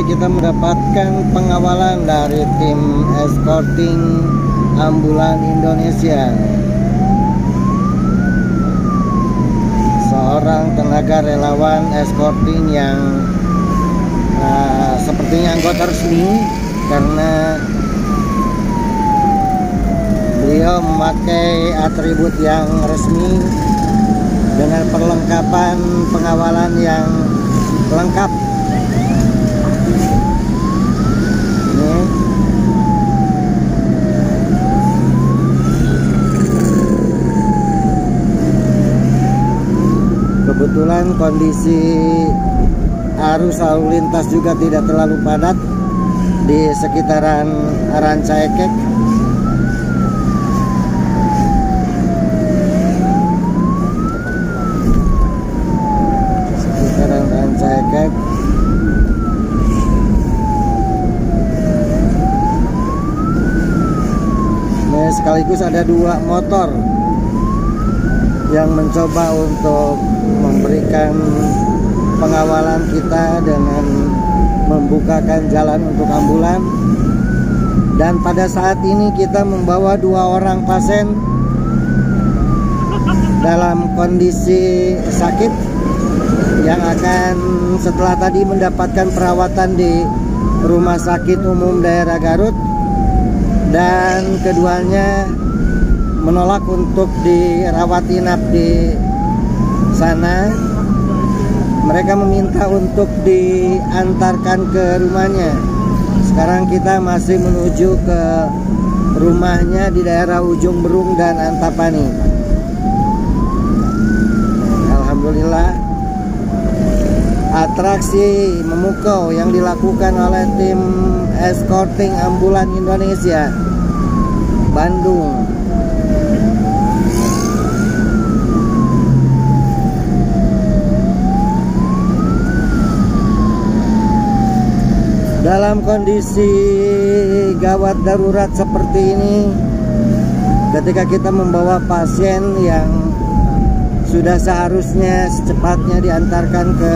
kembali kita mendapatkan pengawalan dari tim escorting ambulan Indonesia. Seorang tenaga relawan escorting yang sepertinya anggota resmi karena beliau memakai atribut yang resmi dengan perlengkapan pengawalan yang lengkap. Ini kebetulan kondisi arus lalu lintas juga tidak terlalu padat di sekitaran Rancaikek. Sekaligus ada dua motor yang mencoba untuk memberikan pengawalan kita dengan membukakan jalan untuk ambulan. Dan pada saat ini kita membawa dua orang pasien dalam kondisi sakit yang akan setelah tadi mendapatkan perawatan di Rumah Sakit Umum Daerah Garut, dan keduanya menolak untuk dirawat inap di sana. Mereka meminta untuk diantarkan ke rumahnya. Sekarang kita masih menuju ke rumahnya di daerah Ujung Berung dan Antapani. Alhamdulillah, atraksi memukau yang dilakukan oleh tim escorting ambulan Indonesia Bandung dalam kondisi gawat darurat seperti ini. Ketika kita membawa pasien yang sudah seharusnya secepatnya diantarkan ke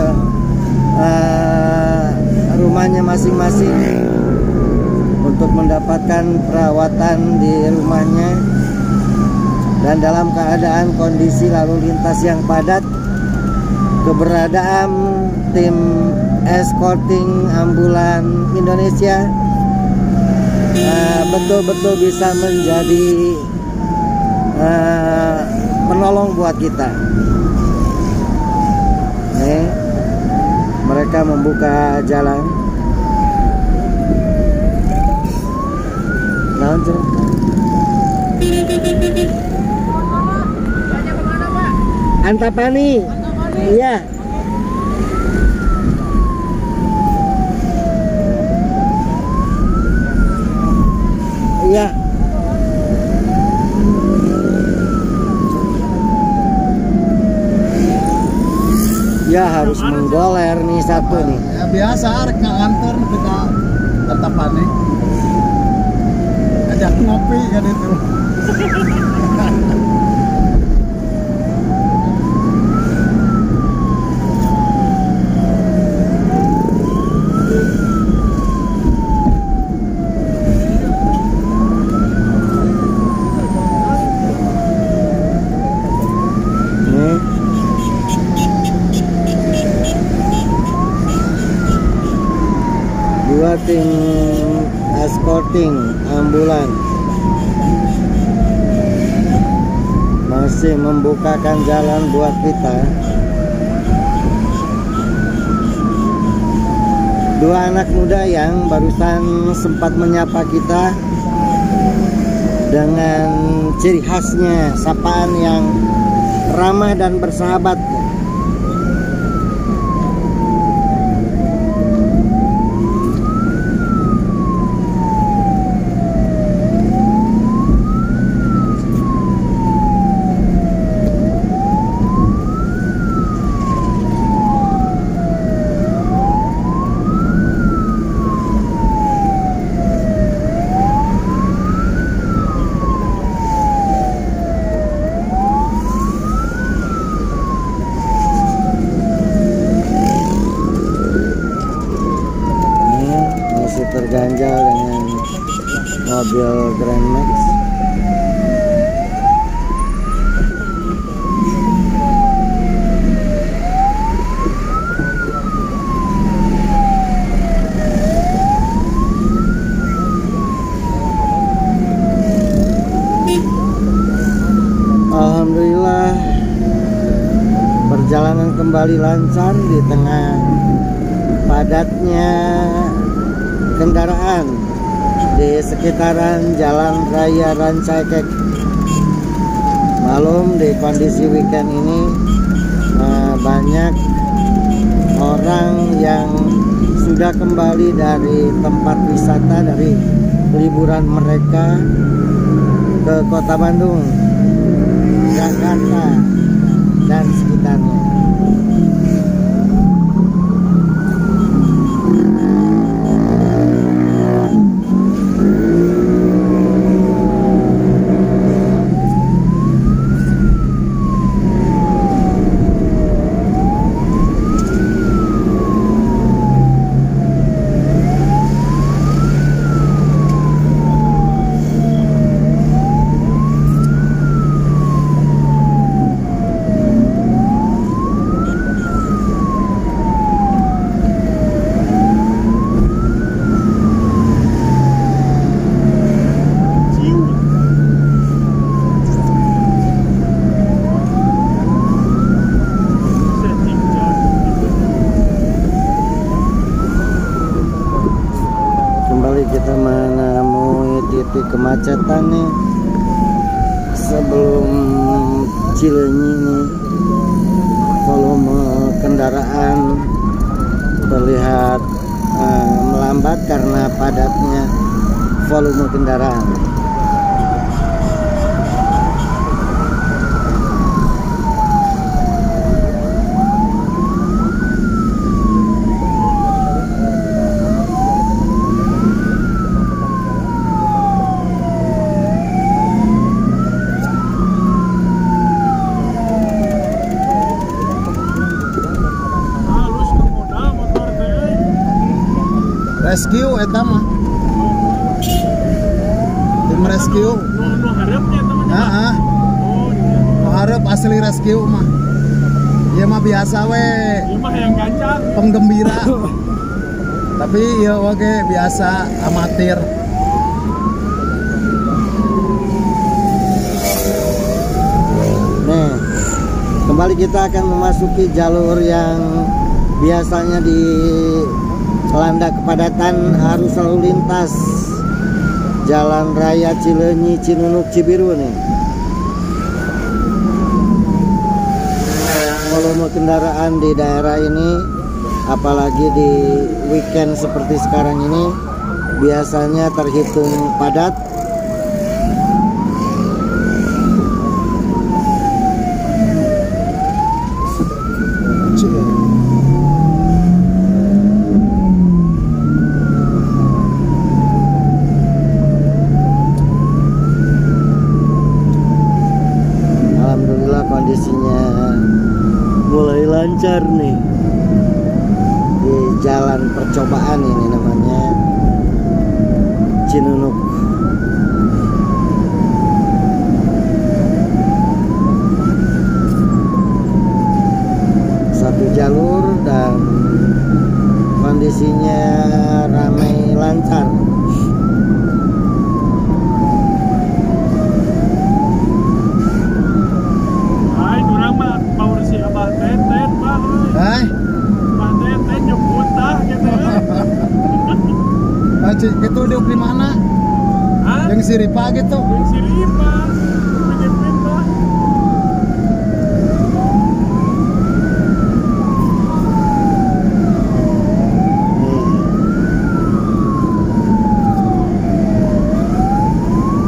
rumahnya masing-masing untuk mendapatkan perawatan di rumahnya, dan dalam keadaan kondisi lalu lintas yang padat, keberadaan tim escorting ambulan Indonesia betul-betul bisa menjadi penolong buat kita. Nih, mereka membuka jalan. Lanjut. Antapani. Iya. Iya. Ya harus menggoler nih satu nih. Ya, biasa rek ngantor kita Antapani. Ajak ngopi kan itu. Dua tim escorting ambulan masih membukakan jalan buat kita. Dua anak muda yang barusan sempat menyapa kita dengan ciri khasnya sapaan yang ramah dan bersahabat. perjalanan kembali lancar di tengah padatnya kendaraan di sekitaran Jalan Raya Rancaikek. Malum di kondisi weekend ini banyak orang yang sudah kembali dari tempat wisata, dari liburan mereka ke Kota Bandung, Jakarta, dan sekitarnya. Kita menemui titik kemacetan nih sebelum Cileunyi nih. Volume kendaraan terlihat melambat karena padatnya volume kendaraan. Rescue eta mah. Tim rescue. Nu hareup nya eta mah. Heeh. Nu hareup asli rescue mah. Ieu mah biasa we. Ieu mah hayang gancang. Penggembira. Tapi ieu oge biasa amatir. Nih, kembali kita akan memasuki jalur yang biasanya dilanda kepadatan arus lalu lintas Jalan Raya Cileunyi, Cinunuk, Cibiru nih. Volume kendaraan di daerah ini, apalagi di weekend seperti sekarang ini, biasanya terhitung padat. Alhamdulillah kondisinya mulai lancar nih di jalan percobaan ini, namanya Cinunuk. Satu jalur dan kondisinya ramai lancar. Hai, urang mah power si Abah Teten mah. Hai. Abah Teten nyebut tah gitu. Cik, itu di mana? Hah? Yang Siripa gitu. Yang si Ripa. Pinjepin mah.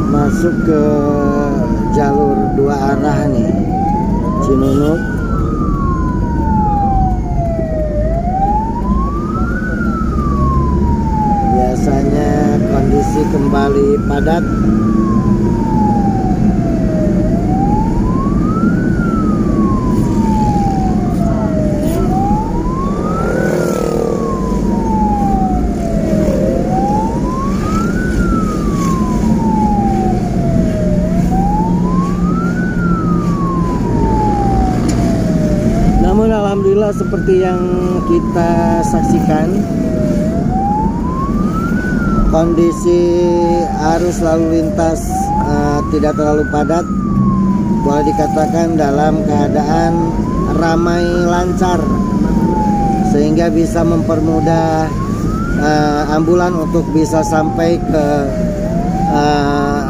Masuk ke jalur dua arah nih, Cinunuk. Biasanya kondisi kembali padat. Namun alhamdulillah seperti yang kita saksikan, kondisi arus lalu lintas tidak terlalu padat, boleh dikatakan dalam keadaan ramai lancar sehingga bisa mempermudah ambulan untuk bisa sampai ke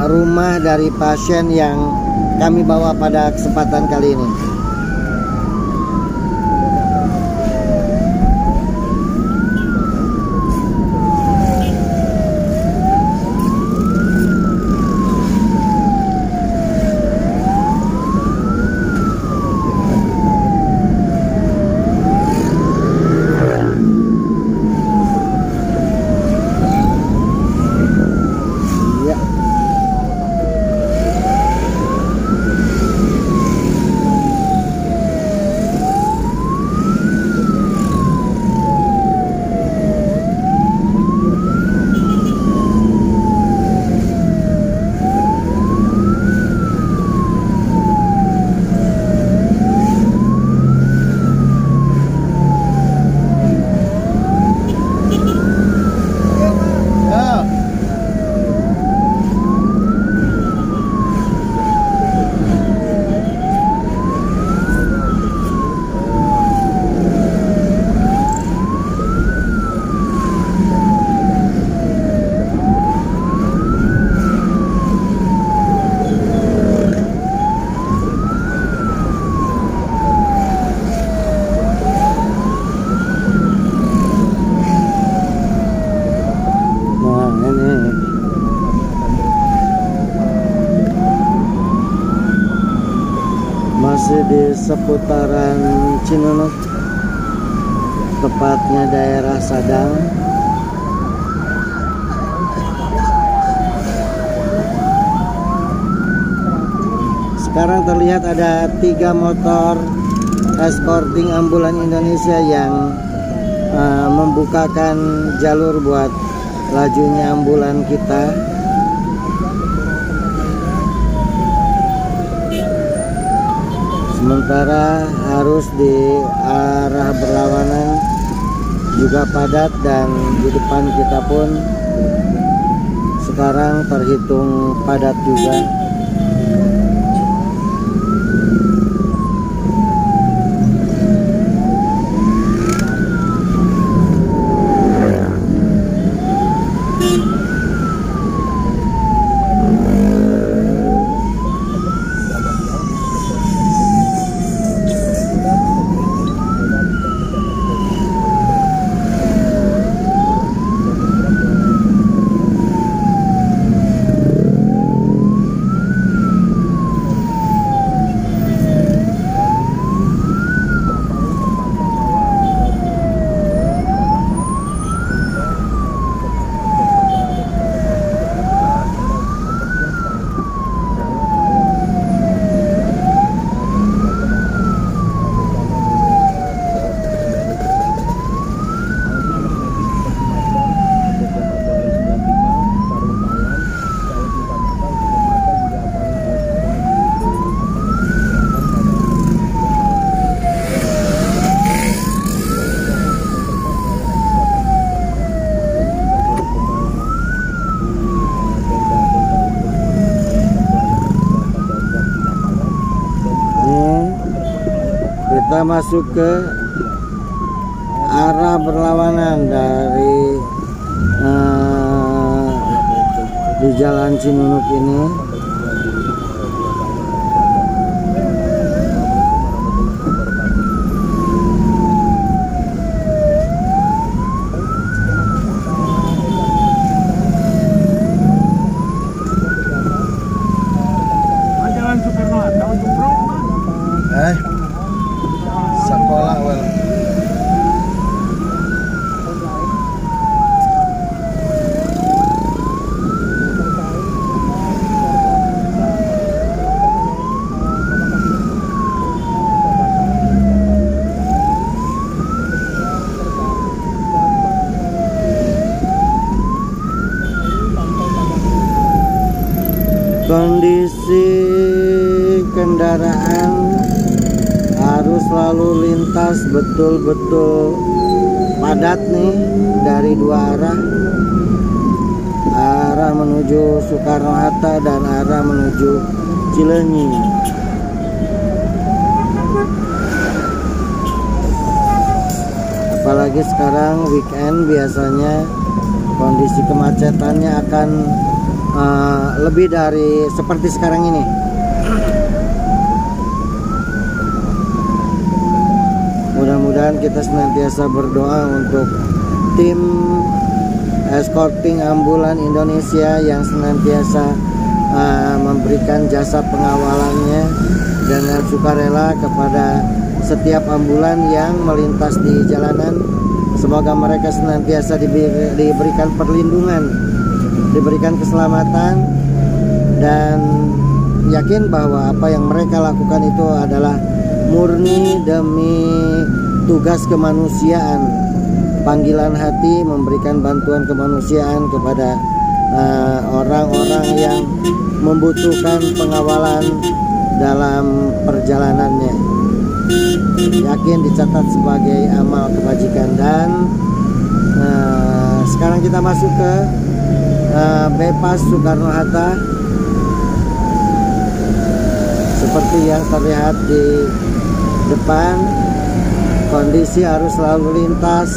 rumah dari pasien yang kami bawa pada kesempatan kali ini. Masih di seputaran Cinunuk, tepatnya daerah Sadang. Sekarang terlihat ada 3 motor escorting ambulan Indonesia yang membukakan jalur buat lajunya ambulan kita. Sementara arus di arah berlawanan juga padat, dan di depan kita pun sekarang terhitung padat juga. Kita masuk ke arah berlawanan dari di Jalan Cinunuk ini. Jalan Soekarno-Hatta untuk Brokman. Sekolah well. Kondisi kendaraan arus lalu lintas betul-betul padat nih dari 2 arah. Arah menuju Soekarno-Hatta dan arah menuju Cileunyi. apalagi sekarang weekend biasanya kondisi kemacetannya akan lebih dari seperti sekarang ini. Mudah-mudahan kita senantiasa berdoa untuk tim escorting ambulan Indonesia yang senantiasa memberikan jasa pengawalannya dengan sukarela kepada setiap ambulan yang melintas di jalanan. Semoga mereka senantiasa diberikan perlindungan, diberikan keselamatan, dan yakin bahwa apa yang mereka lakukan itu adalah murni demi tugas kemanusiaan, panggilan hati memberikan bantuan kemanusiaan kepada orang-orang yang membutuhkan pengawalan dalam perjalanannya. Yakin dicatat sebagai amal kebajikan. Dan sekarang kita masuk ke bypass Soekarno-Hatta. Seperti yang terlihat di depan, kondisi arus lalu lintas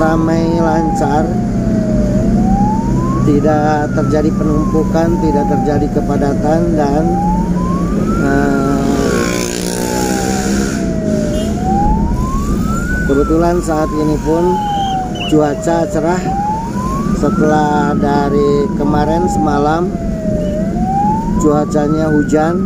ramai lancar, tidak terjadi penumpukan, tidak terjadi kepadatan, dan kebetulan saat ini pun cuaca cerah setelah dari kemarin semalam cuacanya hujan.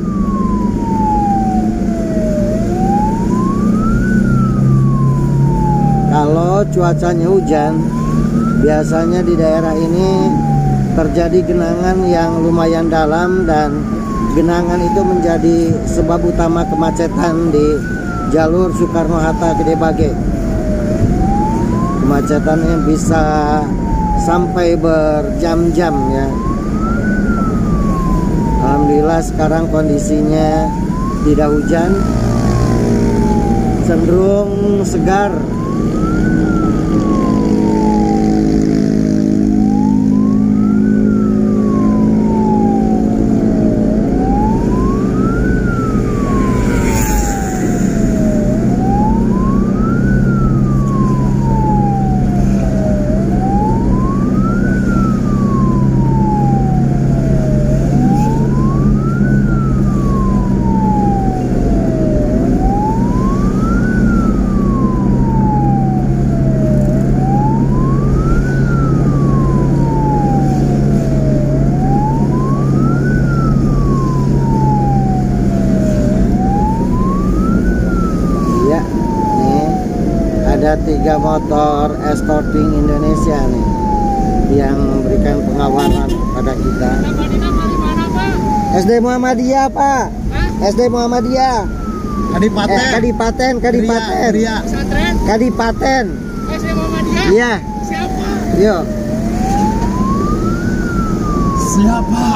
Kalau cuacanya hujan, biasanya di daerah ini terjadi genangan yang lumayan dalam, dan genangan itu menjadi sebab utama kemacetan di jalur Soekarno-Hatta Gede Bage. Kemacetannya bisa sampai berjam-jam ya. Alhamdulillah sekarang kondisinya tidak hujan, cenderung segar. Ada 3 motor escorting Indonesia nih yang memberikan pengawalan kepada kita. SD Muhammadiyah Pak. SD Muhammadiyah. Kadipaten. Kadipaten. Kadipaten. SD Muhammadiyah. Iya. Siapa? Yuk. Siapa?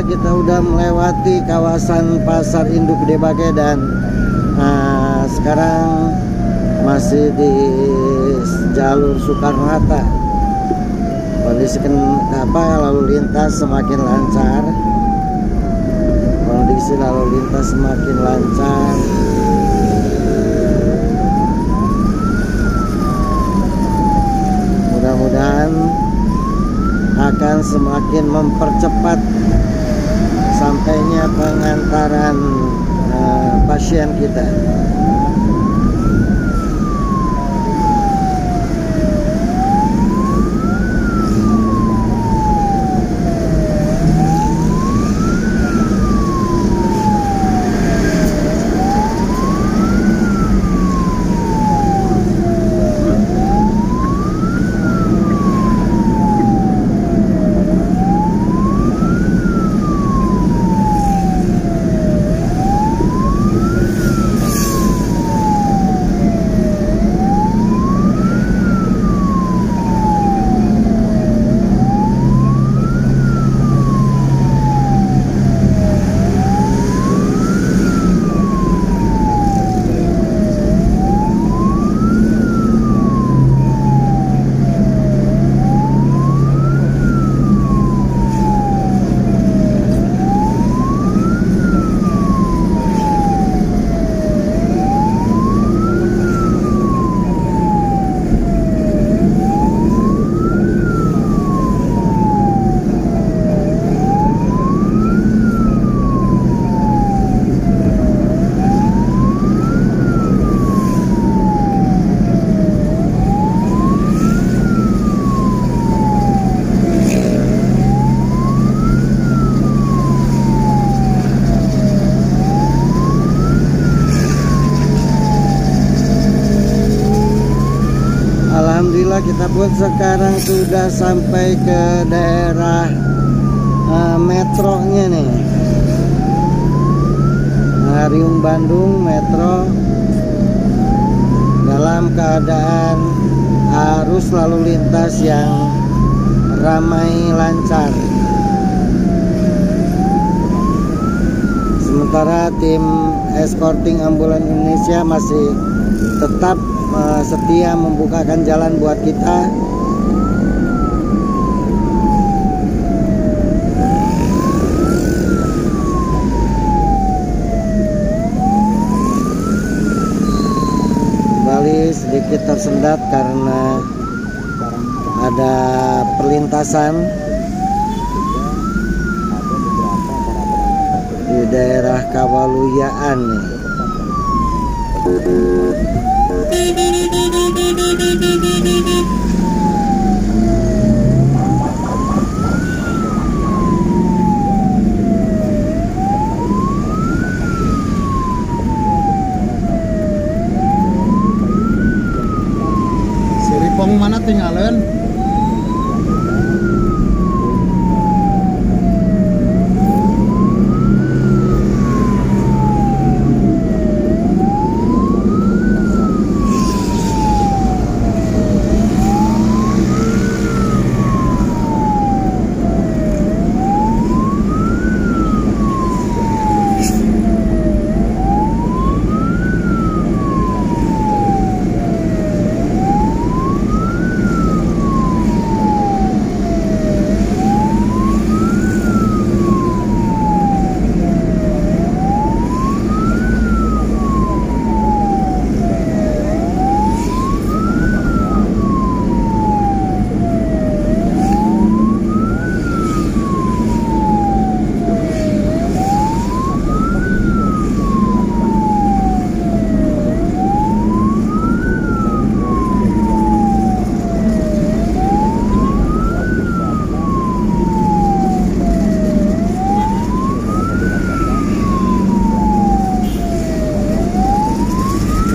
Kita udah melewati kawasan Pasar Induk Gede Bage, dan sekarang masih di jalur Soekarno-Hatta. Kondisi lalu lintas semakin lancar. Kondisi lalu lintas semakin lancar. Mudah-mudahan akan semakin mempercepat sampainya pengantaran pasien kita. Alhamdulillah kita pun sekarang sudah sampai ke daerah metronya nih, Riung Bandung Metro, dalam keadaan arus lalu lintas yang ramai lancar. Sementara tim escorting ambulan Indonesia masih tetap setia membukakan jalan buat kita. Bali sedikit tersendat karena ada perlintasan di daerah Kawaluyaan nih. Siripong mana tinggalan?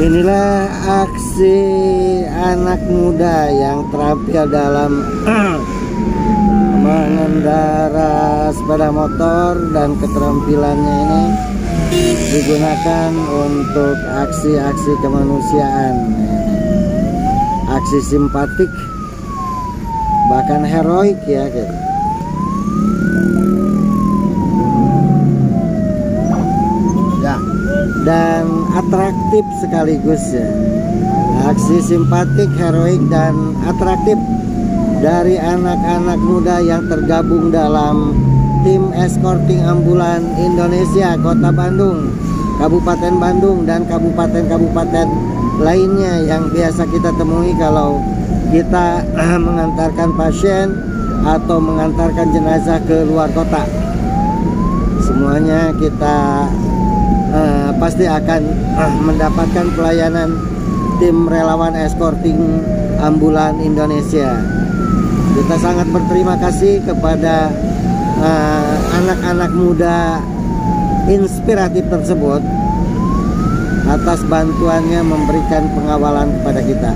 Inilah aksi anak muda yang terampil dalam mengendara sepeda motor, dan keterampilannya ini digunakan untuk aksi-aksi kemanusiaan, aksi simpatik, bahkan heroik ya gitu. Dan atraktif sekaligus ya, aksi simpatik, heroik, dan atraktif dari anak-anak muda yang tergabung dalam tim escorting ambulan Indonesia Kota Bandung, Kabupaten Bandung, dan kabupaten-kabupaten lainnya yang biasa kita temui kalau kita mengantarkan pasien atau mengantarkan jenazah ke luar kota. Semuanya kita pasti akan mendapatkan pelayanan tim relawan escorting ambulan Indonesia. Kita sangat berterima kasih kepada anak-anak muda inspiratif tersebut atas bantuannya memberikan pengawalan kepada kita.